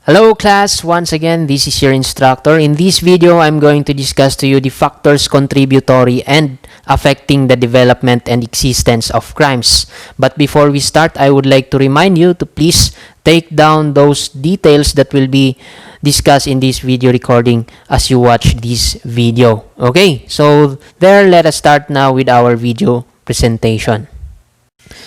Hello class, once again this is your instructor. In this video, I'm going to discuss to you the factors contributory and affecting the development and existence of crimes. But before we start, I would like to remind you to please take down those details that will be discussed in this video recording as you watch this video. Okay, so there, let us start now with our video presentation.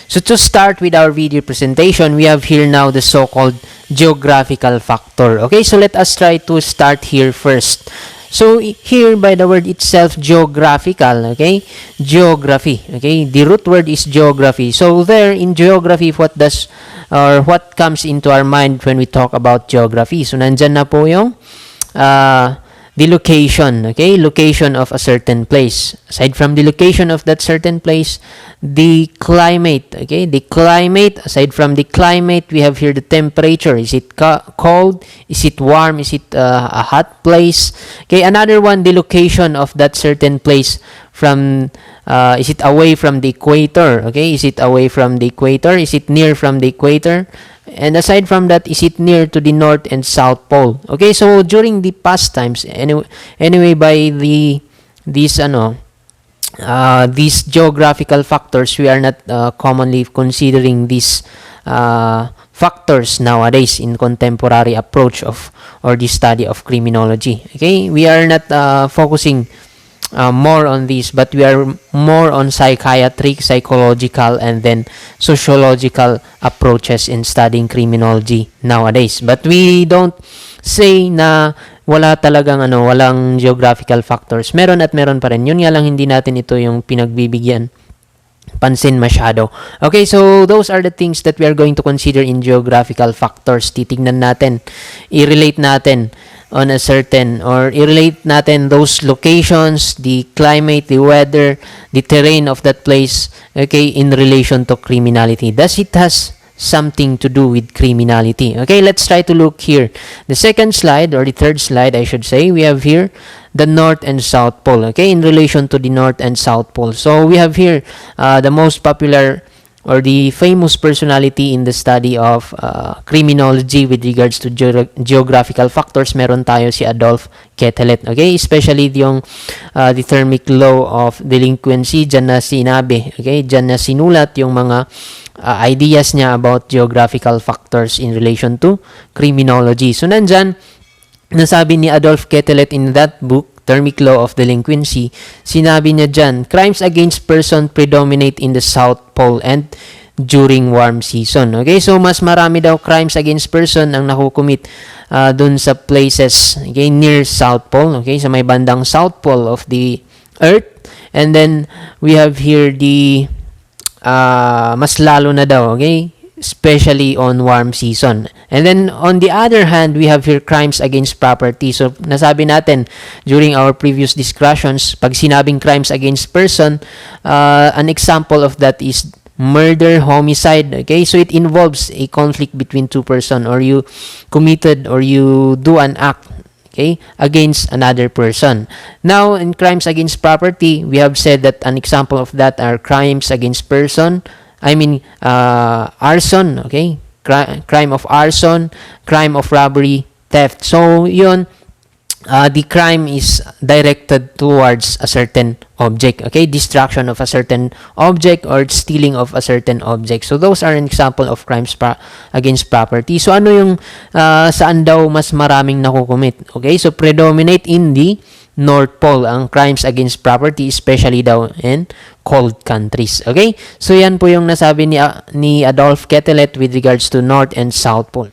So to start with our video presentation, we have here now the so-called geographical factor. Okay, so let us try to start here first. So here by the word itself, geographical, okay, geography, okay, the root word is geography. So there in geography, what does or what comes into our mind when we talk about geography? So nandyan na po yung the location, okay, location of a certain place. Aside from the location of that certain place, the climate, okay, the climate. Aside from the climate, we have here the temperature. Is it cold? Is it warm? Is it a hot place? Okay, another one, the location of that certain place from, is it away from the equator? Okay, is it away from the equator? Is it near from the equator? And aside from that, is it near to the North and South Pole? Okay, so during the past times, anyway by these geographical factors, we are not commonly considering these factors nowadays in contemporary approach of or the study of criminology. Okay, we are not focusing more on this, but we are more on psychiatric, psychological, and then sociological approaches in studying criminology nowadays. But we don't say na wala talagang walang geographical factors. Meron at meron pa rin. Yun nga lang, hindi natin ito yung pinagbibigyan pansin masyado. Okay, so those are the things that we are going to consider in geographical factors. Titignan natin, i-relate natin on a certain, or i-relate natin those locations, the climate, the weather, the terrain of that place, okay, in relation to criminality. Does it has something to do with criminality? Okay, let's try to look here. The second slide, or the third slide, I should say, we have here the North and South Pole, okay, in relation to the North and South Pole. So we have here the most popular or the famous personality in the study of criminology with regards to geographical factors. Meron tayo si Adolf Quetelet, okay, especially yung the thermic law of delinquency, dyan na sinabi, okay, dyan na sinulat yung mga ideas niya about geographical factors in relation to criminology. So nandyan, nasabi ni Adolf Quetelet in that book, Thermic Law of Delinquency, sinabi niya dyan, crimes against person predominate in the South Pole and during warm season. Okay, so mas marami daw crimes against person ang nakukumit dun sa places, okay, near South Pole, okay, sa may bandang South Pole of the Earth. And then we have here the mas lalo na daw, okay, especially on warm season. And then on the other hand, we have here crimes against property. So nasabi natin during our previous discussions, pag sinabing crimes against person, an example of that is murder, homicide. Okay, so it involves a conflict between two persons, or you committed or you do an act, okay, against another person. Now, in crimes against property, we have said that an example of that are crimes against person, arson, okay, crime of arson, crime of robbery, theft. So yun, the crime is directed towards a certain object, okay, destruction of a certain object or stealing of a certain object. So those are an example of crimes against property. So ano yung saan daw mas maraming nakukumit? Okay, so predominate in the North Pole ang crimes against property, especially daw in cold countries. Okay, so yan po yung nasabi ni Adolf Quetelet with regards to North and South Pole.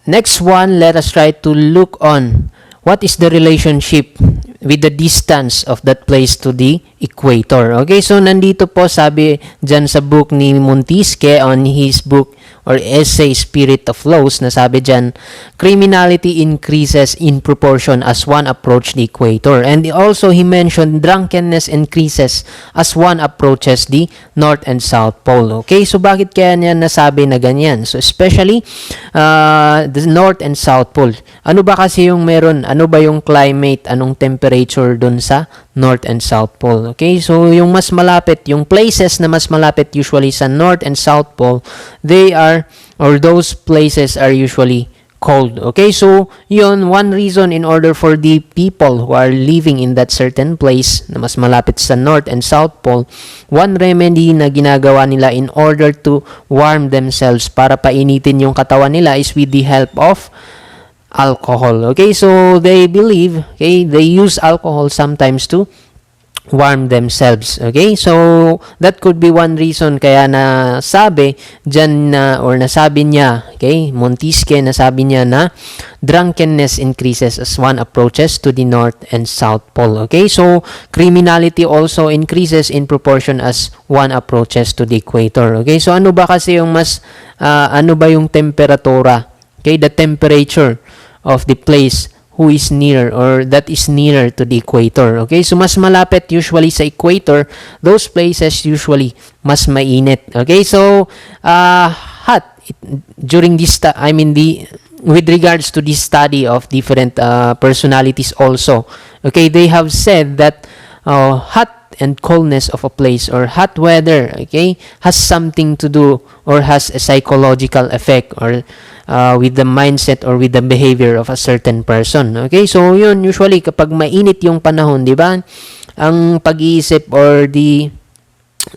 Next one, let us try to look on what is the relationship with the distance of that place to the equator. Okay, so nandito po sabi dyan sa book ni Montisque on his book or essay Spirit of Laws, na sabi dyan, criminality increases in proportion as one approach the equator. And also he mentioned drunkenness increases as one approaches the North and South Pole. Okay, so bakit kaya niya nasabi na ganyan? So especially the North and South Pole. Ano ba kasi yung meron? Ano ba yung climate? Anong temperature temperature dun sa North and South Pole. Okay? So, yung mas malapit, yung places na mas malapit usually sa North and South Pole, those places are usually cold. Okay? So, yun, one reason in order for the people who are living in that certain place na mas malapit sa North and South Pole, one remedy na ginagawa nila in order to warm themselves para painitin yung katawan nila is with the help of alcohol. Okay, so they believe, okay, they use alcohol sometimes to warm themselves. Okay, so that could be one reason kaya nasabi dyan na, or nasabi niya, okay, Montesquieu, nasabi niya na drunkenness increases as one approaches to the North and South Pole. Okay, so criminality also increases in proportion as one approaches to the equator. Okay, so ano ba kasi yung ano ba yung temperatura? Okay, the temperature of the place who is near or that is nearer to the equator. Okay, so mas malapit usually sa equator, those places usually mas mainit. Okay, so hot during this with regards to this study of different personalities also. Okay, they have said that hot and coldness of a place or hot weather, okay, has something to do or has a psychological effect or with the mindset or with the behavior of a certain person. Okay, so yun, usually kapag mainit yung panahon, di ba, ang pag-iisip or the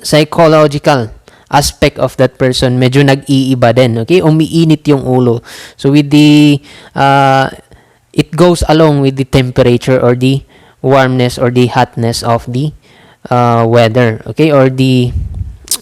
psychological aspect of that person medyo nag-iiba din. Okay, umiinit yung ulo. So with the it goes along with the temperature or the warmness or the hotness of the weather, okay, or the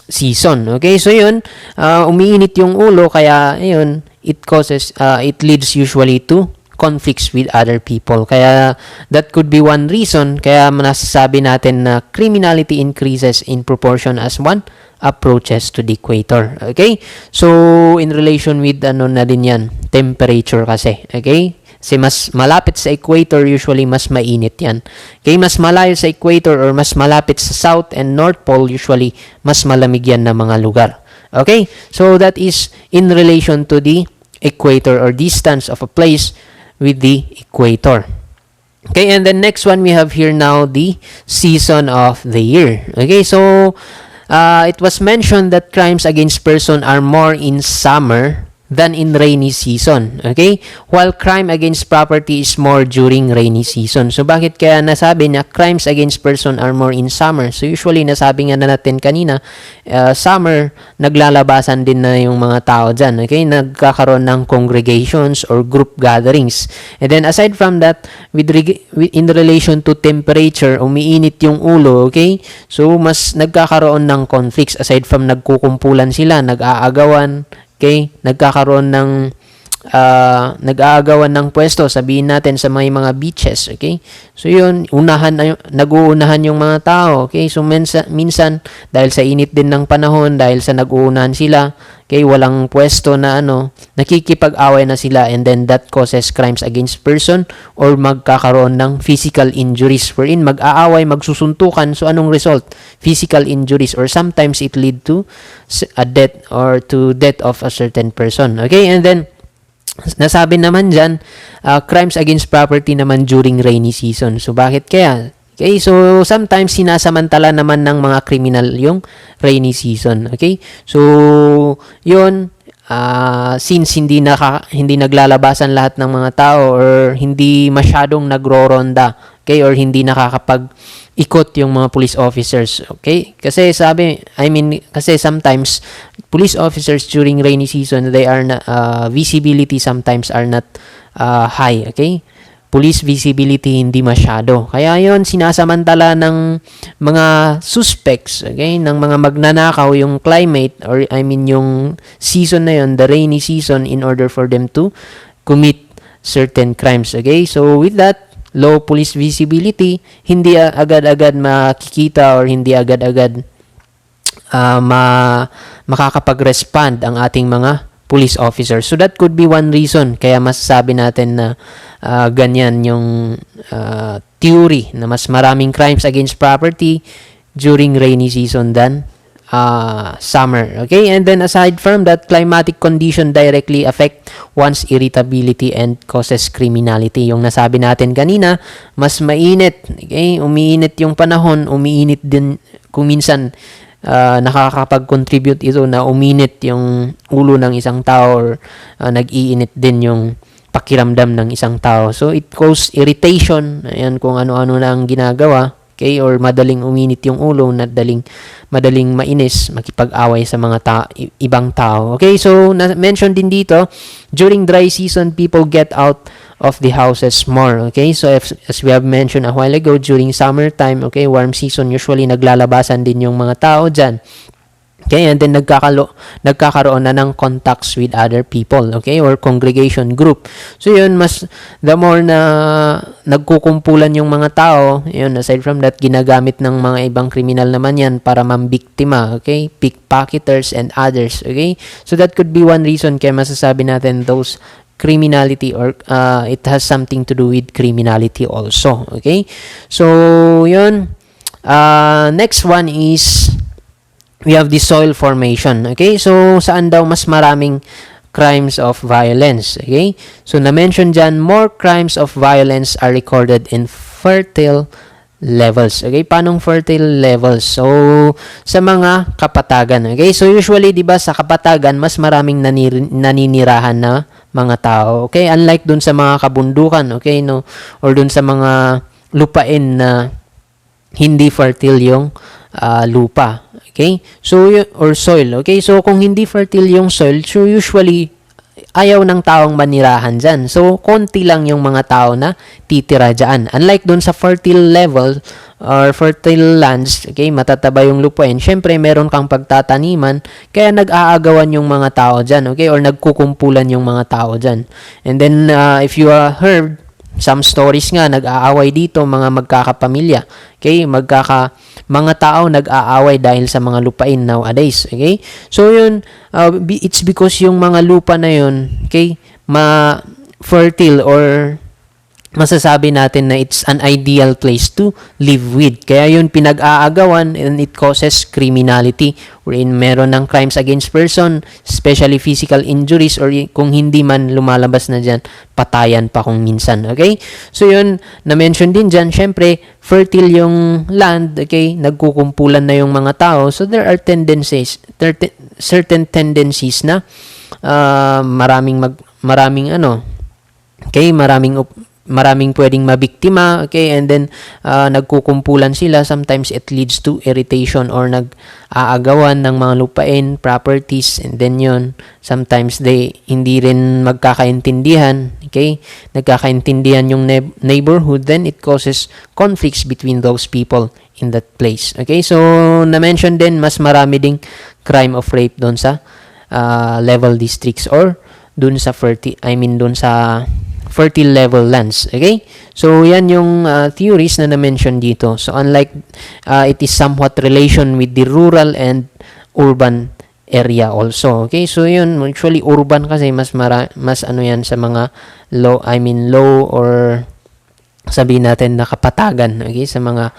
season. Okay, so yun, umiinit yung ulo, kaya yun, it leads usually to conflicts with other people. Kaya that could be one reason kaya nasasabi natin na criminality increases in proportion as one approaches to the equator. Okay, so in relation with ano na din yan, temperature kasi. Okay, kasi mas malapit sa equator, usually mas mainit yan. Okay, mas malayo sa equator or mas malapit sa South and North Pole, usually mas malamig yan na mga lugar. Okay, so that is in relation to the equator or distance of a place with the equator. Okay, and the next one we have here now, the season of the year. Okay, so it was mentioned that crimes against person are more in summer than in rainy season. Okay? While crime against property is more during rainy season. So, bakit kaya nasabi na crimes against person are more in summer? So, usually, nasabi nga na natin kanina, summer, naglalabasan din na yung mga tao dyan. Okay? Nagkakaroon ng congregations or group gatherings. And then, aside from that, in relation to temperature, umiinit yung ulo. Okay? So, mas nagkakaroon ng conflicts. Aside from nagkukumpulan sila, nag-aagawan, okay, nag-aagawan ng pwesto, sabihin natin sa mga beaches, okay? So yun, nag-uunahan yung mga tao, okay? So minsan dahil sa init din ng panahon, dahil sa nag-uunahan sila, okay, walang pwesto na nakikipag-away na sila, and then that causes crimes against person or magkakaroon ng physical injuries wherein mag-aaway, magsusuntukan. So anong result? Physical injuries, or sometimes it lead to a death or to death of a certain person. Okay, and then nasabi naman dyan, crimes against property naman during rainy season. So bakit kaya? Okay, so sometimes sinasamantala naman ng mga criminal yung rainy season. Okay, so yun, since hindi naglalabasan lahat ng mga tao or hindi masyadong nagro-ronda, okay, or hindi nakakapag-ikot yung mga police officers, okay, kasi kasi sometimes police officers during rainy season, they are visibility sometimes are not high, okay, police visibility hindi masyado. Kaya yon, sinasamantala ng mga suspects, okay, ng mga magnanakaw yung climate or yung season na yon, the rainy season, in order for them to commit certain crimes. Okay, so with that, low police visibility, hindi agad-agad makikita or hindi agad-agad makakapag-respond ang ating mga police officers. So that could be one reason kaya masasabi natin na ganyan yung theory na mas maraming crimes against property during rainy season than summer. Okay, and then aside from that, climatic condition directly affect one's irritability and causes criminality. Yung nasabi natin kanina, mas mainit. Okay, umiinit yung panahon, umiinit din kung minsan nakakapag-contribute ito na uminit yung ulo ng isang tao or nag-iinit din yung pakiramdam ng isang tao. So, it causes irritation. Ayan, kung ano-ano na ang ginagawa. Okay, or madaling uminit yung ulo, madaling mainis, makipag-away sa mga ibang tao. Okay, so na-mention din dito, during dry season, people get out of the houses more. Okay, so as we have mentioned a while ago, during summertime, okay, warm season, usually naglalabasan din yung mga tao dyan. Okay, and then nagkakaroon na ng contacts with other people, okay, or congregation group. So yun, the more na nagkukumpulan yung mga tao, yun, aside from that, ginagamit ng mga ibang kriminal naman yan para mambiktima, okay, pickpocketers and others, okay. So that could be one reason kaya masasabi natin those criminality or it has something to do with criminality also, okay. So yun, next one is we have the soil formation. Okay, so saan daw mas maraming crimes of violence? Okay, so na-mention dyan, more crimes of violence are recorded in fertile levels. Okay, paanong fertile levels? So, sa mga kapatagan. Okay, so usually, di ba, sa kapatagan, mas maraming naninirahan na mga tao. Okay, unlike dun sa mga kabundukan, okay, no, or dun sa mga lupain na hindi fertile yung lupa. Okay? So, or soil. Okay? So, kung hindi fertile yung soil, so usually, ayaw ng taong manirahan dyan. So, konti lang yung mga tao na titira dyan. Unlike dun sa fertile level or fertile lands, okay, matataba yung lupain, syempre, meron kang pagtataniman, kaya nag-aagawan yung mga tao dyan, okay? Or nagkukumpulan yung mga tao dyan. And then, if you heard, some stories nga, nag-aaway dito, mga magkakapamilya. Okay? Mga tao nag-aaway dahil sa mga lupain nowadays. Okay? So, yun, it's because yung mga lupa na yun, okay, fertile or masasabi natin na it's an ideal place to live with. Kaya yun pinag-aagawan and it causes criminality wherein meron ng crimes against person, especially physical injuries or kung hindi man lumalabas na dyan, patayan pa kung minsan. Okay? So yun, na-mention din dyan, syempre, fertile yung land, okay? Nagkukumpulan na yung mga tao. So there are certain tendencies na maraming pwedeng mabiktima, okay, and then nagkukumpulan sila, sometimes it leads to irritation or nag-aagawan ng mga lupain, properties, and then yun, sometimes hindi rin magkakaintindihan, okay, nagkakaintindihan yung neighborhood, then it causes conflicts between those people in that place, okay. So na-mention din, mas marami ding crime of rape doon sa level districts or doon sa fertile level lands. Okay? So, yan yung theories na na-mention dito. So, unlike, it is somewhat relation with the rural and urban area also. Okay? So, yun, actually, urban kasi mas ano yan sa mga low or sabihin natin na kapatagan. Okay? Sa mga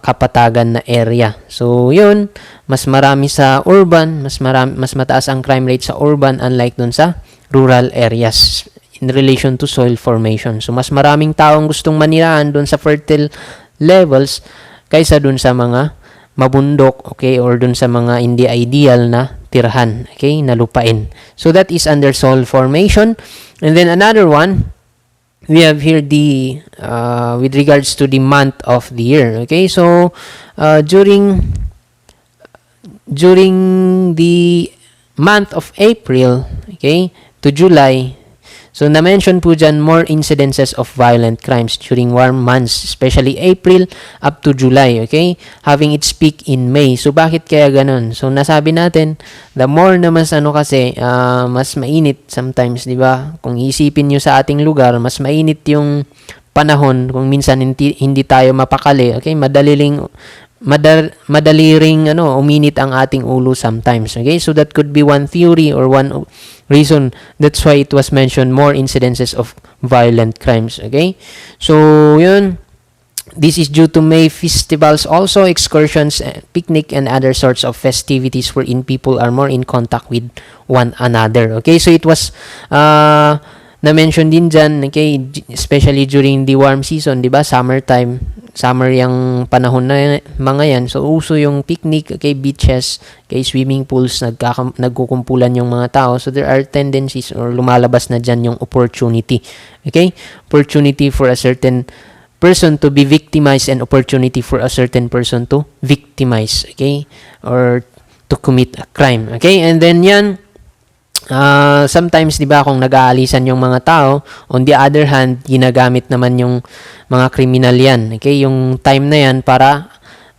kapatagan na area. So, yun, mas marami sa urban, mas mataas ang crime rate sa urban unlike dun sa rural areas in relation to soil formation. So, mas maraming taong gustong manirahan doon sa fertile levels kaysa doon sa mga mabundok, okay, or doon sa mga hindi ideal na tirahan, okay, na lupain. So, that is under soil formation. And then, another one, we have here the, with regards to the month of the year, okay. So, during the month of April, okay, to July, so, na-mention po dyan, more incidences of violent crimes during warm months, especially April up to July, okay? Having its peak in May. So, bakit kaya ganun? So, nasabi natin, the more na mas mas mainit sometimes, di ba? Kung isipin nyo sa ating lugar, mas mainit yung panahon, kung minsan hindi tayo mapakali, okay? Madali ring uminit ang ating ulo sometimes, okay? So that could be one theory or one reason. That's why it was mentioned more incidences of violent crimes, okay? So yun, This is due to May festivals, also excursions, picnic, and other sorts of festivities wherein people are more in contact with one another. Okay, so it was na-mention din dyan, okay, especially during the warm season, di ba, summertime, summer yung panahon na mga yan, so uso yung picnic, okay, beaches, okay, swimming pools, nagkukumpulan yung mga tao, so there are tendencies or lumalabas na dyan yung opportunity, okay, opportunity for a certain person to be victimized and opportunity for a certain person to victimize, okay, or to commit a crime, okay, and then yan, sometimes, di ba, kung nag-aalisan yung mga tao, on the other hand, ginagamit naman yung mga kriminal yan, okay, yung time na yan para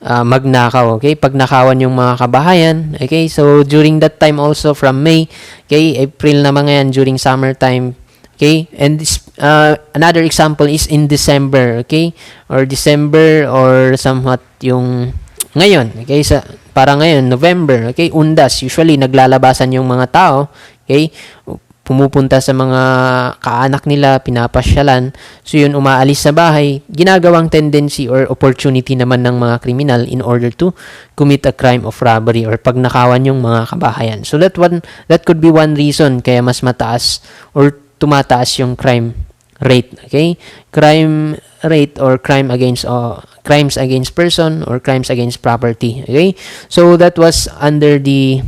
magnakaw, okay, pagnakawan yung mga kabahayan, okay, so during that time also from May, okay, April na mga yan during summertime, okay, and this, another example is in December, okay, or December or somewhat yung ngayon, okay, para ngayon, November, okay, undas, usually naglalabasan yung mga tao, okay, pumupunta sa mga kaanak nila, pinapasyalan, so yun, umaalis sa bahay, ginagawang tendency or opportunity naman ng mga kriminal in order to commit a crime of robbery or pagnakawan yung mga kabahayan. So that could be one reason kaya mas mataas or tumataas yung crime rate, okay? Crime rate or crimes against person or crimes against property, okay? So that was under the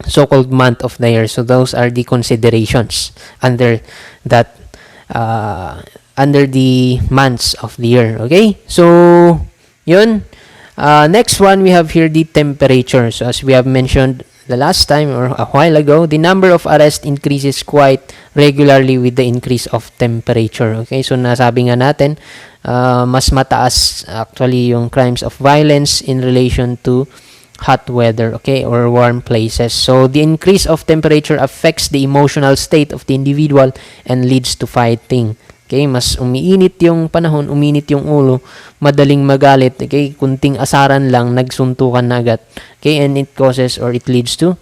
so-called month of the year. So those are the considerations under that under the months of the year, okay? So yun. Next one, we have here the temperature. So as we have mentioned the last time or a while ago, the number of arrests increases quite regularly with the increase of temperature. Okay, so nasabi nga natin, mas mataas actually yung crimes of violence in relation to hot weather, okay, or warm places. So the increase of temperature affects the emotional state of the individual and leads to fighting. Okay, mas umiinit yung panahon, uminit yung ulo, madaling magalit, okay, kunting asaran lang, nagsuntukan na agad, okay, and it causes or it leads to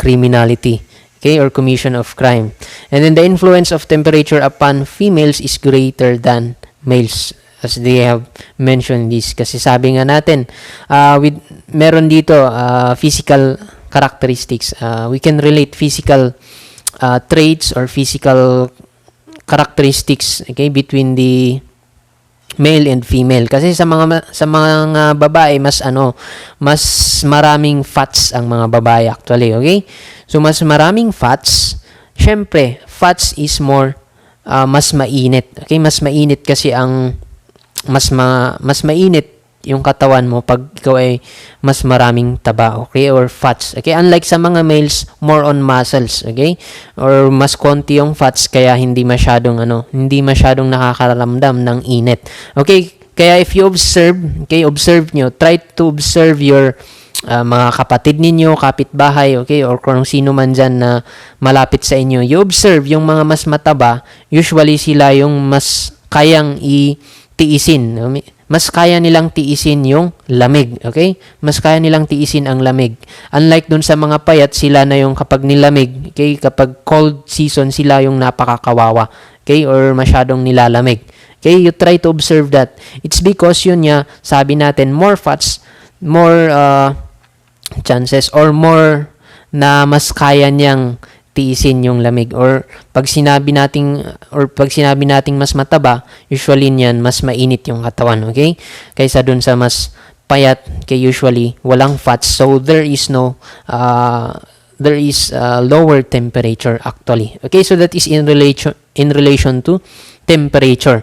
criminality, okay, or commission of crime. And then the influence of temperature upon females is greater than males, as they have mentioned this. Kasi sabi nga natin, meron dito physical characteristics. We can relate physical traits or physical characteristics, okay, between the male and female. Kasi sa mga babae mas maraming fats ang mga babae actually, okay? So mas maraming fats, syempre fats is more mas mainit. Okay, mas mainit kasi ang mas mainit yung katawan mo pag ikaw ay mas maraming taba, okay, or fats, okay, unlike sa mga males, more on muscles, okay, or mas konti yung fats kaya hindi masyadong nakakaramdam ng init, okay. Kaya if you observe, okay, observe nyo, try to observe your mga kapatid ninyo, kapitbahay, okay, or kung sino man dyan na malapit sa inyo, you observe yung mga mas mataba, usually sila yung mas kayang tiisin, mas kaya nilang tiisin yung lamig, okay? Mas kaya nilang tiisin ang lamig. Unlike dun sa mga payat, sila na yung kapag nilamig, okay? Kapag cold season, sila yung napakakawawa, okay? Or masyadong nilalamig. Okay? You try to observe that. It's because yun nga, sabi natin, more fats, more chances, or more na mas kaya niyang tiisin yung lamig, or pag sinabi nating mas mataba, usually niyan mas mainit yung katawan, okay, kaysa dun sa mas payat, kay usually walang fats, so there is lower temperature actually, okay. So that is in relation to temperature.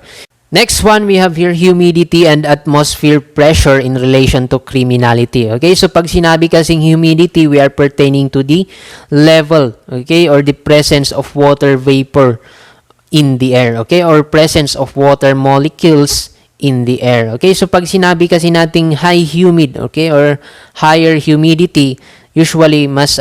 Next one, we have here humidity and atmosphere pressure in relation to criminality. Okay, so pag sinabi kasing humidity, we are pertaining to the level, okay, or the presence of water vapor in the air, okay, or presence of water molecules in the air. Okay, so pag sinabi kasi nating high humid, okay, or higher humidity, usually mas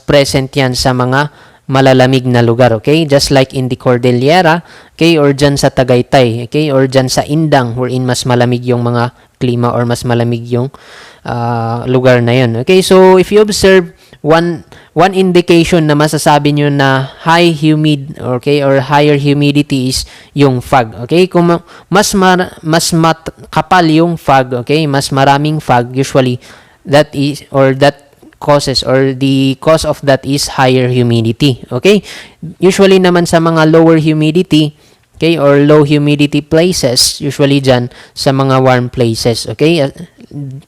present yan sa mga malalamig na lugar, okay? Just like in the Cordillera, okay, or dyan sa Tagaytay, okay, or dyan sa Indang, wherein mas malamig yung mga klima or mas malamig yung lugar na yun, okay? So if you observe one one indication na masasabi nyo na high humid, okay, or higher humidity is yung fog, okay? Kung mas kapal yung fog, okay, mas maraming fog, usually that is, or that causes, or the cause of that is higher humidity, okay? Usually naman sa mga lower humidity, okay, or low humidity places, usually dyan sa mga warm places, okay?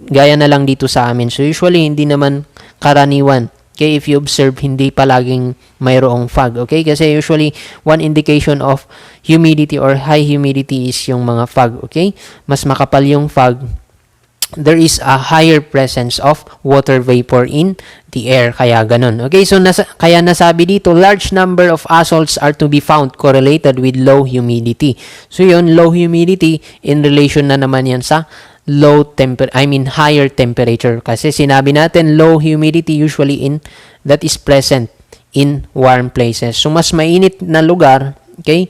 Gaya na lang dito sa amin. So usually hindi naman karaniwan, okay, if you observe, hindi palaging mayroong fog, okay? Kasi usually one indication of humidity or high humidity is yung mga fog, okay? Mas makapal yung fog, there is a higher presence of water vapor in the air, kaya ganun. Okay, so kaya nasabi dito, large number of azoles are to be found correlated with low humidity. So yun, low humidity in relation na naman yan sa higher temperature. Kasi sinabi natin, low humidity usually that is present in warm places. So mas mainit na lugar, okay,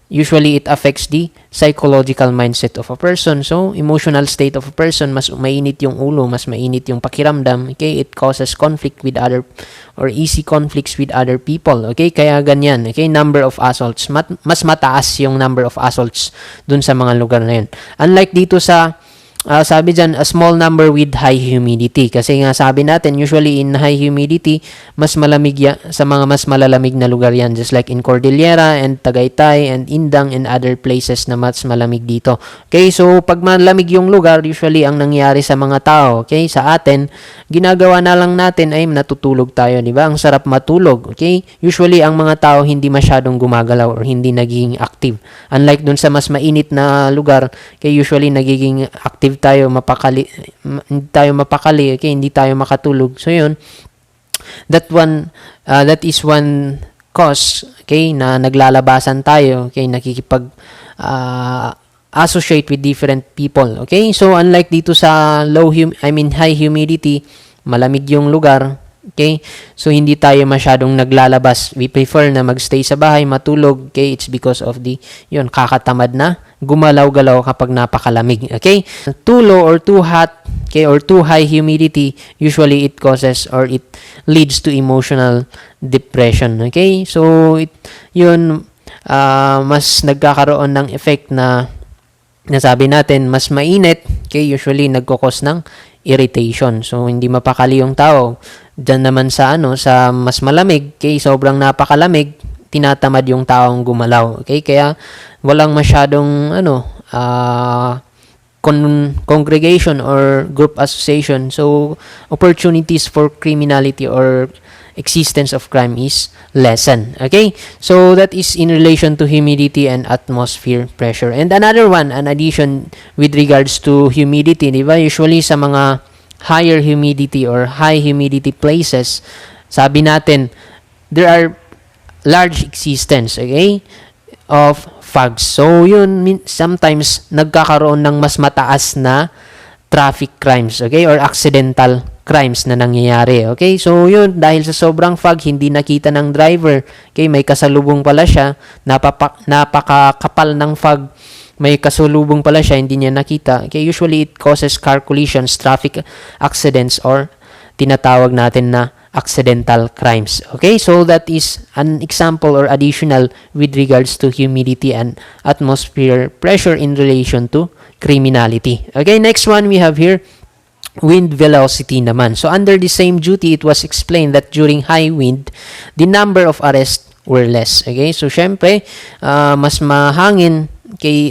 usually it affects the psychological mindset of a person. So, emotional state of a person, mas mainit yung ulo, mas mainit yung pakiramdam. Okay, it causes conflict with other, or easy conflicts with other people. Okay, kaya ganyan. Okay, number of assaults. Mas mataas yung number of assaults dun sa mga lugar na yun. Unlike dito sa sabi dyan, a small number with high humidity. Kasi nga sabi natin, usually in high humidity, mas malamig sa mga mas malalamig na lugar yan. Just like in Cordillera and Tagaytay and Indang and other places na mas malamig dito. Okay, so pag malamig yung lugar, usually ang nangyari sa mga tao, okay, sa atin, ginagawa na lang natin ay natutulog tayo, di ba? Ang sarap matulog, okay? Usually ang mga tao hindi masyadong gumagalaw or hindi nagiging active. Unlike dun sa mas mainit na lugar, okay, usually nagiging active tayo, hindi tayo mapakali, okay, hindi tayo makatulog. So yun, that is one cause, okay, na naglalabasan tayo, okay, nakikipag associate with different people, okay? So unlike dito sa high humidity, malamig yung lugar, okay? So hindi tayo masyadong naglalabas. We prefer na magstay sa bahay, matulog, okay? It's because of kakatamad na gumalaw-galaw kapag napakalamig, okay? Too low or too hot, okay, or too high humidity, usually it causes or it leads to emotional depression, okay? So mas nagkakaroon ng effect na nasabi natin, mas mainit, okay, usually nagkukos ng irritation. So hindi mapakali yung tao. Diyan naman sa sa mas malamig, okay, sobrang napakalamig, tinatamad yung taong gumalaw. Okay? Kaya walang masyadong congregation or group association. So opportunities for criminality or existence of crime is lessened. Okay? So that is in relation to humidity and atmosphere pressure. And another one, an addition with regards to humidity, di ba? Usually sa mga higher humidity or high humidity places, sabi natin, there are large existence, okay, of fogs. So, yun, sometimes nagkakaroon ng mas mataas na traffic crimes, okay, or accidental crimes na nangyayari, okay. So, yun, dahil sa sobrang fog, hindi nakita ng driver, okay, may kasalubong pala siya, napakakapal ng fog, may kasalubong pala siya, hindi niya nakita, okay. Usually, it causes car collisions, traffic accidents, or tinatawag natin na accidental crimes. Okay, so that is an example or additional with regards to humidity and atmosphere pressure in relation to criminality. Okay, next one we have here, wind velocity naman. So under the same duty, it was explained that during high wind, the number of arrests were less. Okay, so syempre, mas mahangin, okay,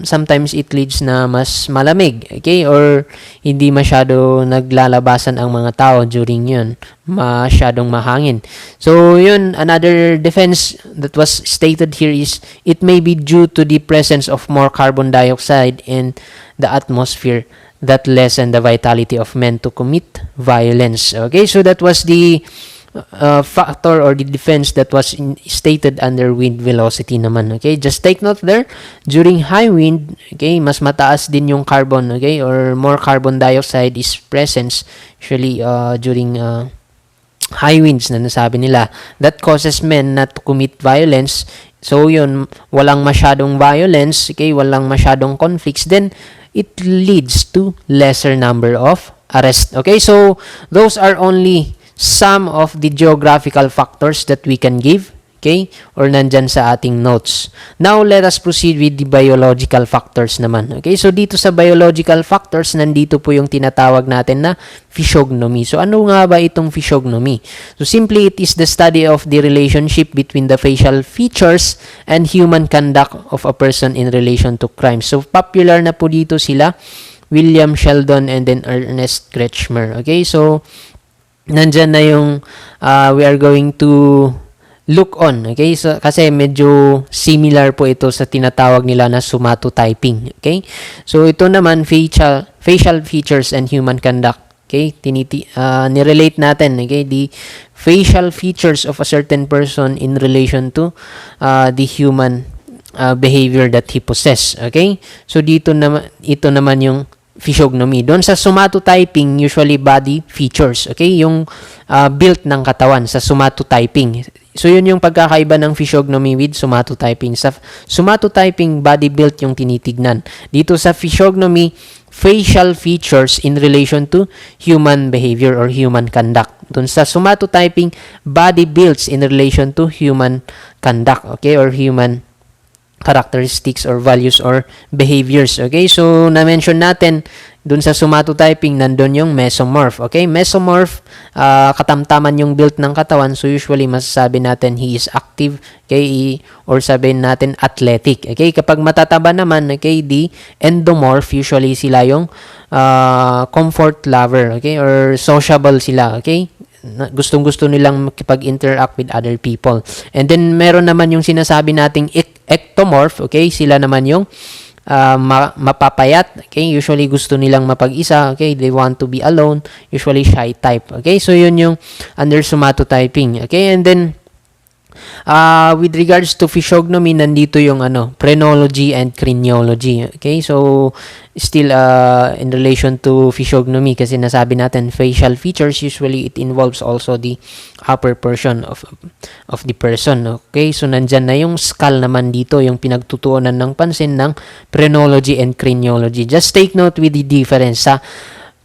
sometimes it leads na mas malamig, okay, or hindi masyado naglalabasan ang mga tao during yun, masyadong mahangin. So yun, another defense that was stated here is it may be due to the presence of more carbon dioxide in the atmosphere that lessen the vitality of men to commit violence. Okay, so that was the factor or the defense that was stated under wind velocity naman. Okay, just take note there, during high wind, okay, mas mataas din yung carbon, okay, or more carbon dioxide is present usually during high winds na nasabi nila, that causes men not to commit violence. So yun, walang masyadong violence, okay, walang masyadong conflicts, then it leads to lesser number of arrests. Okay, so those are only some of the geographical factors that we can give, okay, or nandyan sa ating notes. Now, let us proceed with the biological factors naman. Okay, so dito sa biological factors, nandito po yung tinatawag natin na physiognomy. So, ano nga ba itong physiognomy? So, simply, it is the study of the relationship between the facial features and human conduct of a person in relation to crime. So, popular na po dito sila, William Sheldon and then Ernest KRETSCHMER. Okay, so, nandyan na yung we are going to look on. Okay, so kasi medyo similar po ito sa tinatawag nila na somatotyping. Okay, so ito naman facial features and human conduct. Okay, nirelate natin, okay, the facial features of a certain person in relation to the human behavior that he possess. Okay, so dito naman, ito naman yung physiognomy. Doon sa somatotyping, usually body features. Okay? Yung built ng katawan sa somatotyping. So, yun yung pagkakaiba ng physiognomy with somatotyping. Sa somatotyping, body built yung tinitignan. Dito sa physiognomy, facial features in relation to human behavior or human conduct. Doon sa somatotyping, body builds in relation to human conduct. Okay? Or human characteristics or values or behaviors. Okay, so na-mention natin dun sa somatotyping, nandun yung mesomorph. Okay, mesomorph, katamtaman yung built ng katawan. So usually masasabi natin he is active, okay, or sabihin natin athletic. Okay, kapag matataba naman, okay, the endomorph, usually sila yung comfort lover, okay, or sociable sila, okay. Gustong-gusto nilang makipag-interact with other people. And then, meron naman yung sinasabi nating ectomorph, okay? Sila naman yung mapapayat, okay? Usually, gusto nilang mapag-isa, okay? They want to be alone, usually shy type, okay? So, yun yung under somatotyping, okay? And then, with regards to physiognomy, nandito yung phrenology and craniology. Okay, so still in relation to physiognomy, kasi nasabi natin facial features, usually it involves also the upper portion of the person. Okay, so nandyan na yung skull naman dito, yung pinagtutuunan ng pansin ng phrenology and craniology. Just take note with the difference. Sa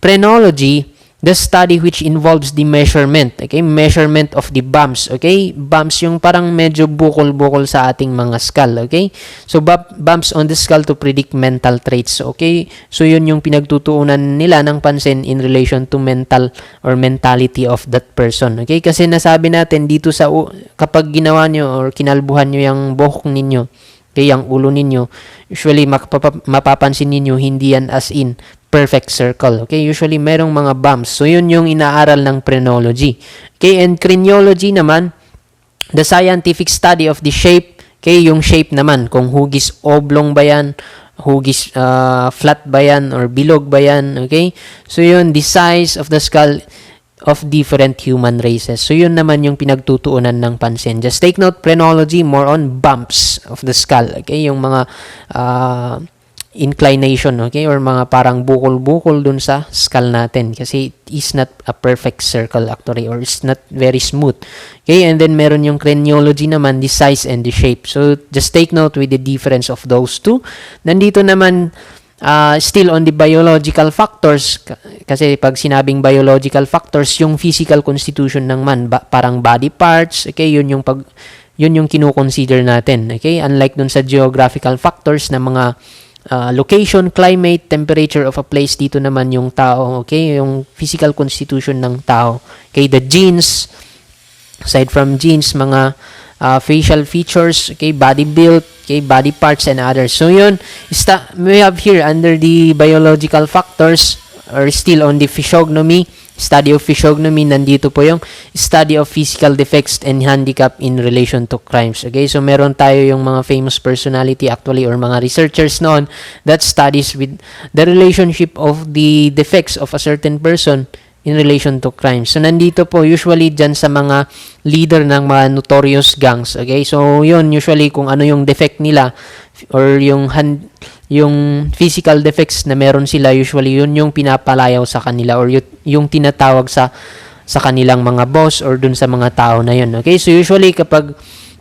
phrenology, the study which involves the measurement, okay, measurement of the bumps, okay, bumps yung parang medyo bukol-bukol sa ating mga skull, okay, so bumps on the skull to predict mental traits, okay, so yun yung pinagtutuunan nila ng pansin in relation to mental or mentality of that person, okay, kasi nasabi natin dito sa kapag ginawa nyo or kinalbuhan nyo yung buhok ninyo, okay, yung ulo ninyo, usually mapapansin ninyo hindi yan as in perfect circle. Okay, usually merong mga bumps. So, yun yung inaaral ng phrenology. Okay, and craniology naman, the scientific study of the shape. Okay, yung shape naman, kung hugis oblong ba yan, hugis flat ba yan, or bilog ba yan. Okay, so yun, the size of the skull of different human races. So, yun naman yung pinagtutuunan ng pansin. Just take note, phrenology, more on bumps of the skull. Okay, yung mga inclination, okay, or mga parang bukol-bukol dun sa skull natin kasi it is not a perfect circle actually, or it's not very smooth. Okay, and then meron yung craniology naman, the size and the shape. So, just take note with the difference of those two. Nandito naman, still on the biological factors, kasi pag sinabing biological factors, yung physical constitution ng man, parang body parts, okay, yun yung kino-consider natin, okay, unlike dun sa geographical factors na mga location, climate, temperature of a place, dito naman yung tao, okay, yung physical constitution ng tao, okay, the genes, aside from genes, mga facial features, okay, body build, okay, body parts and others. So yun, we have here under the biological factors, or still on the physiognomy, study of physiognomy, nandito po yung study of physical defects and handicap in relation to crimes. Okay, so meron tayo yung mga famous personality actually, or mga researchers noon that studies with the relationship of the defects of a certain person in relation to crimes. So nandito po usually dyan sa mga leader ng mga notorious gangs. Okay, so yun usually kung ano yung defect nila, or yung physical defects na meron sila, usually yun yung pinapalayaw sa kanila, or yung tinatawag sa kanilang mga boss or dun sa mga tao na yun. Okay, so usually kapag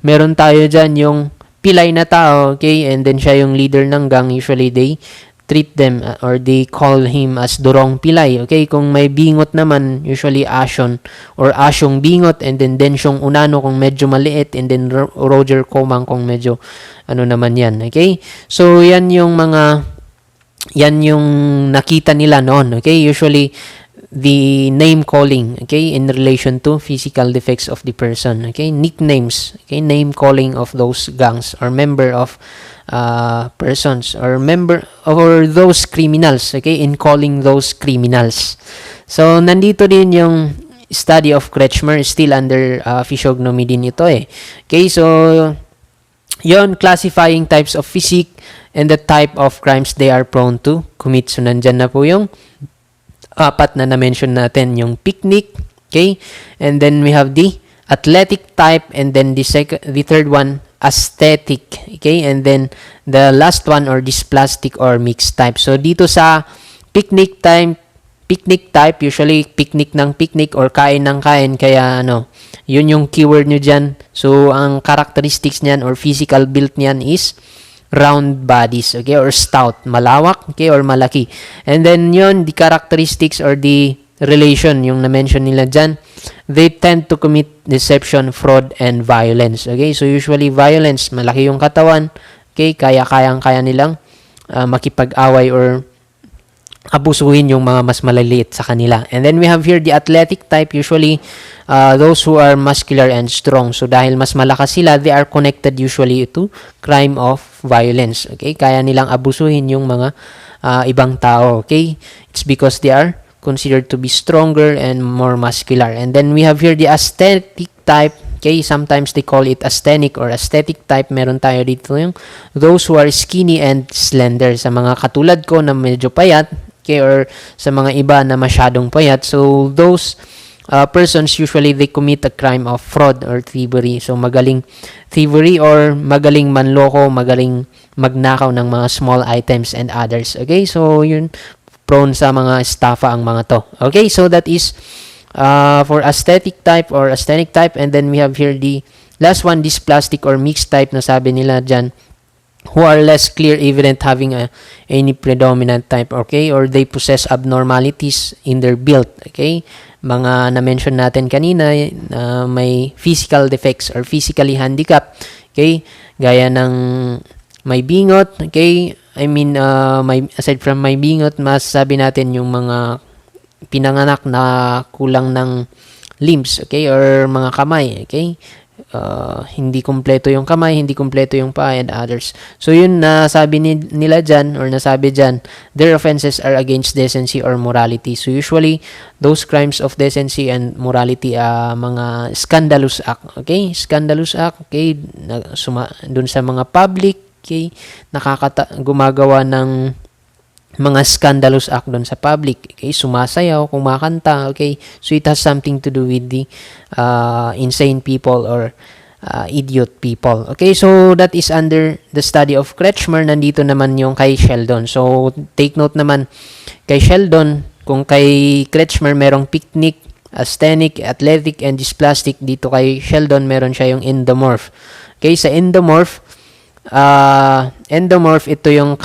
meron tayo dyan yung pilay na tao, okay, and then siya yung leader ng gang, usually they treat them or they call him as Durong Pilay. Okay, kung may bingot naman, usually Asyon or Asyong bingot, and then Densyong Unano kung medyo maliit, and then Roger Comang kung medyo ano naman yan. Okay, so yan yung nakita nila noon. Okay, usually the name calling, okay, in relation to physical defects of the person. Okay, nicknames, okay, name calling of those gangs or member of persons or member or those criminals, okay, in calling those criminals. So nandito din yung study of Kretschmer, still under physiognomy din ito eh. Okay, so yon, classifying types of physique and the type of crimes they are prone to commit. So nandyan na po yung apat na na-mention natin, yung picnic, okay, and then we have the athletic type, and then the third one, aesthetic, okay, and then the last one or dysplastic or mixed type. So dito sa picnic type, usually picnic ng picnic or kain ng kain, kaya yun yung keyword nyo dyan. So ang characteristics niyan or physical build niyan is round bodies, okay, or stout, malawak, okay, or malaki. And then yun, the characteristics or the relation, yung na-mention nila dyan, they tend to commit deception, fraud, and violence. Okay, so usually violence, malaki yung katawan, okay, kaya nilang makipag-away or abusuhin yung mga mas maliliit sa kanila. And then we have here the athletic type, usually those who are muscular and strong. So dahil mas malakas sila, they are connected usually to crime of violence. Okay, kaya nilang abusuhin yung mga ibang tao. Okay, it's because they are considered to be stronger and more muscular. And then we have here the aesthetic type. Okay, sometimes they call it asthenic or aesthetic type. Meron tayo dito yung those who are skinny and slender. Sa mga katulad ko na medyo payat, okay, or sa mga iba na masyadong payat. So those persons usually they commit a crime of fraud or thievery. So magaling thievery or magaling manloko, magaling magnakaw ng mga small items and others. Okay, so yun, prone sa mga estafa ang mga to. Okay, so that is for aesthetic type or asthenic type. And then we have here the last one, dysplastic or mixed type na sabi nila dyan, who are less clear evident having any predominant type, okay, or they possess abnormalities in their build. Okay, mga na-mention natin kanina, may physical defects or physically handicapped, okay, gaya ng may bingot, okay, I mean, aside from may bingot, masasabi natin yung mga pinanganak na kulang ng limbs, okay, or mga kamay, okay, hindi kumpleto yung kamay, hindi kumpleto yung paa, and others. So yun, nasabi nila dyan, or nasabi dyan, their offenses are against decency or morality. So usually, those crimes of decency and morality, mga scandalous act, okay, scandalous act, okay, dun sa mga public, okay, gumagawa ng mga scandalous act doon sa public, okay, sumasayaw, kumakanta, okay, so it has something to do with the insane people or idiot people. Okay, so that is under the study of Kretschmer. Nandito naman yung kay Sheldon. So take note naman kay Sheldon, kung kay Kretschmer merong picnic, asthenic, athletic, and dysplastic, dito kay Sheldon meron siya yung endomorph. Okay, sa endomorph, ito yung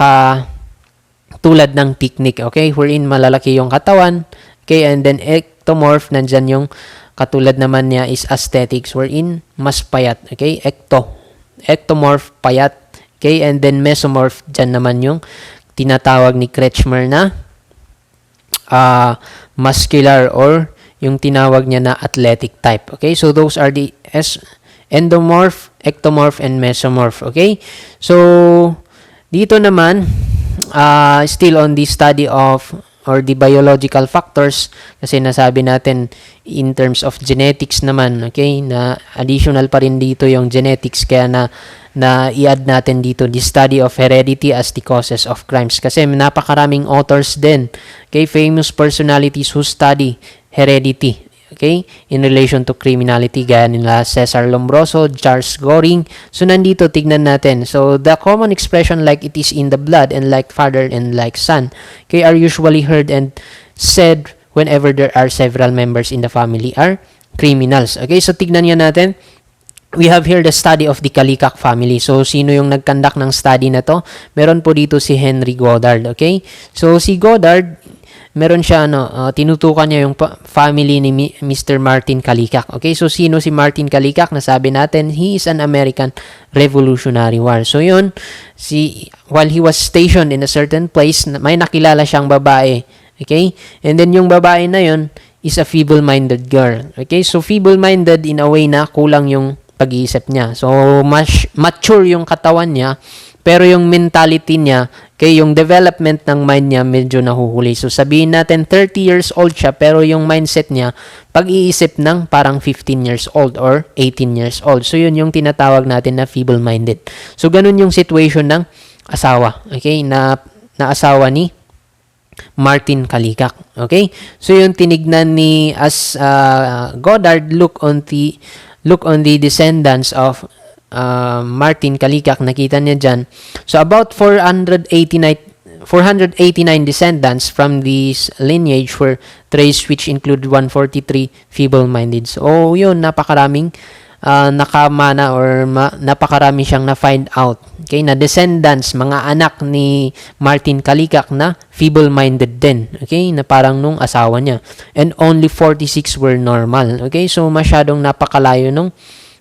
tulad ng picnic, okay, wherein malalaki yung katawan, okay, and then ectomorph, nandyan yung katulad naman niya is aesthetics, wherein mas payat, okay, ectomorph, payat, okay, and then mesomorph, dyan naman yung tinatawag ni Kretschmer na muscular or yung tinawag niya na athletic type, okay, so those are the endomorph, ectomorph, and mesomorph, okay, so dito naman, still on the study of or the biological factors, kasi nasabi natin in terms of genetics naman, okay, na additional pa rin dito yung genetics, kaya na i-add natin dito the study of heredity as the causes of crimes, kasi napakaraming authors din, okay, famous personalities who study heredity, okay, in relation to criminality, gaya nila Cesar Lombroso, Charles Goring. So nandito, tignan natin. So the common expression like it is in the blood and like father and like son, okay, are usually heard and said whenever there are several members in the family are criminals. Okay, so tignan nga natin we have here the study of the KALLIKAK family. So, sino yung nag-conduct ng study na to? Meron po dito si Henry Goddard, okay? So, si Goddard, meron siya, tinutukan niya yung family ni Mr. Martin KALLIKAK. Okay, so sino si Martin KALLIKAK? Nasabi natin, he is an American Revolutionary War. So, yun, while he was stationed in a certain place, may nakilala siyang babae. Okay, and then yung babae na yun is a feeble-minded girl. Okay, so feeble-minded in a way na kulang yung pag-iisip niya. So, mature yung katawan niya, pero yung mentality niya, yung development ng mind niya medyo nahuhuli. So, sabihin natin 30 years old siya, pero yung mindset niya, pag-iisip ng parang 15 years old or 18 years old. So, yun yung tinatawag natin na feeble-minded. So, ganun yung situation ng asawa. Okay, na asawa ni Martin KALLIKAK. Okay, so yung tinignan ni Goddard, look on the descendants of Martin KALLIKAK, nakita niya dyan. So, about 489 descendants from this lineage were traced, which include 143 feeble-minded. So, yun, napakaraming nakamana or napakarami siyang na-find out. Okay, na descendants, mga anak ni Martin KALLIKAK na feeble-minded din. Okay, na parang nung asawa niya. And only 46 were normal. Okay, so masyadong napakalayo nung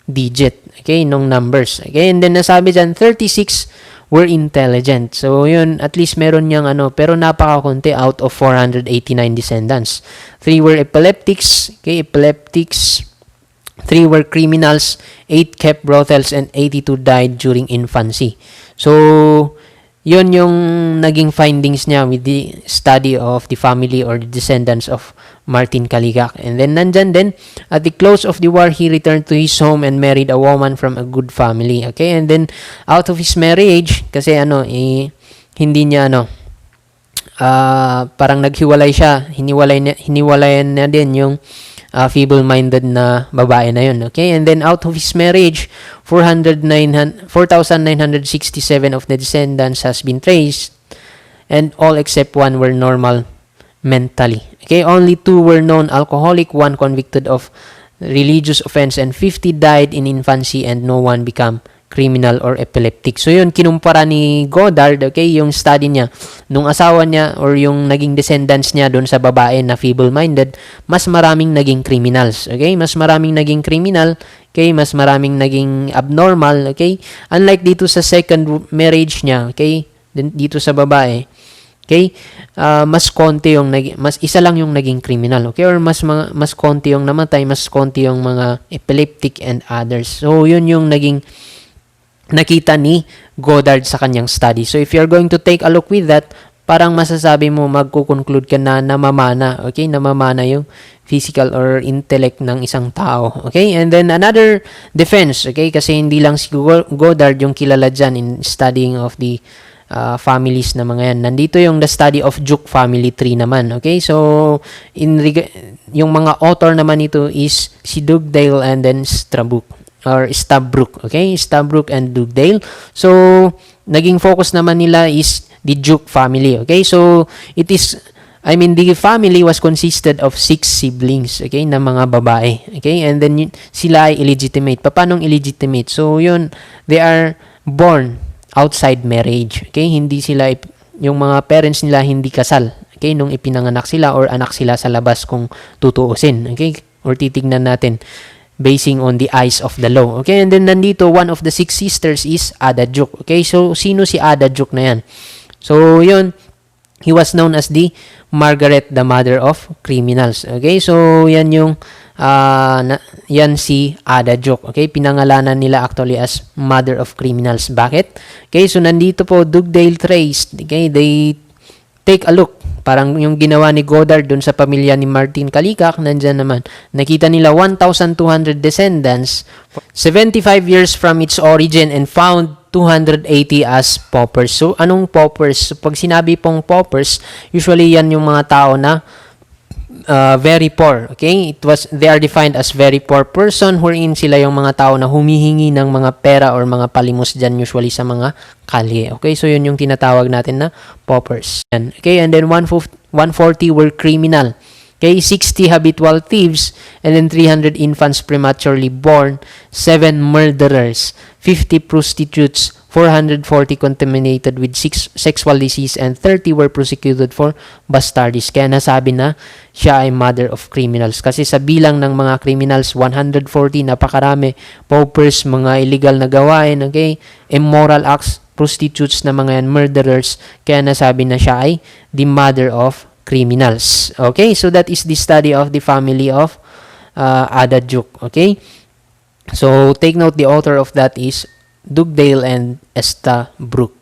digit. Okay, nung numbers. Okay, and then nasabi dyan, 36 were intelligent. So, yun, at least meron niyang pero napakakunti out of 489 descendants. 3 were epileptics. Okay, epileptics. 3 were criminals, 8 kept brothels, and 82 died during infancy. So, yun yung naging findings niya with the study of the family or the descendants of Martin KALLIKAK. And then, nandyan din, at the close of the war, he returned to his home and married a woman from a good family. Okay, and then, out of his marriage, kasi hindi niya, parang naghiwalay siya, hiniwalayan niya din yung feeble-minded na babae na yun. Okay? And then, out of his marriage, 4,967 of the descendants has been traced, and all except 1 were normal mentally. Okay? Only 2 were known alcoholic, 1 convicted of religious offense, and 50 died in infancy, and no one became criminal or epileptic. So, yun, kinumpara ni Goddard, okay, yung study niya, nung asawa niya or yung naging descendants niya doon sa babae na feeble-minded, mas maraming naging criminals, okay? Mas maraming naging criminal, okay? Mas maraming naging abnormal, okay? Unlike dito sa second marriage niya, okay? Dito sa babae, okay? Mas konti yung mas isa lang yung naging criminal, okay? Or mas konti yung namatay, mas konti yung mga epileptic and others. So, yun yung naging nakita ni Goddard sa kanyang study. So, if you're going to take a look with that, parang masasabi mo, magkukonclude ka na namamana, okay? Namamana yung physical or intellect ng isang tao, okay? And then, another defense, okay? Kasi hindi lang si Goddard yung kilala dyan in studying of the families na mga yan. Nandito yung the study of Duke family tree naman, okay? So, yung mga author naman ito is si Dugdale and then Stabrook, okay? Stabrook and Dugdale. So, naging focus naman nila is the Duke family, okay? So, the family was consisted of 6 siblings, okay, na mga babae, okay? And then, sila ay illegitimate. Paanong illegitimate? So, yun, they are born outside marriage, okay? Hindi sila, yung mga parents nila hindi kasal, okay? Nung ipinanganak sila or anak sila sa labas kung tutuusin, okay? Or titignan natin basing on the eyes of the law. Okay, and then nandito, one of the 6 sisters is Ada Duke. Okay, so sino si Ada Duke na yan? So, yun, he was known as the Margaret, the mother of criminals. Okay, so yan yung, yan si Ada Duke. Okay, pinangalanan nila actually as mother of criminals. Bakit? Okay, so nandito po, Dugdale traced. Okay, they take a look. Parang yung ginawa ni Goddard dun sa pamilya ni Martin KALLIKAK, nandyan naman. Nakita nila 1,200 descendants, 75 years from its origin, and found 280 as paupers. So, anong paupers? So, pag sinabi pong paupers, usually yan yung mga tao na very poor, okay? They are defined as very poor person, wherein sila yung mga tao na humihingi ng mga pera or mga palimos dyan usually sa mga kalye, okay? So, yun yung tinatawag natin na paupers. Okay, and then 140 were criminal, Okay, 60 habitual thieves, and then 300 infants prematurely born, 7 murderers, 50 prostitutes, 440 contaminated with sexual disease, and 30 were prosecuted for bastardies. Kaya nasabi na siya ay mother of criminals. Kasi sa bilang ng mga criminals, 140, napakarami. Paupers, mga illegal na gawain, okay? Immoral acts, prostitutes na mga yan, murderers. Kaya nasabi na siya ay the mother of criminals. Okay, so that is the study of the family of Ada Duke. Okay, so take note, the author of that is Dugdale and Estabrook.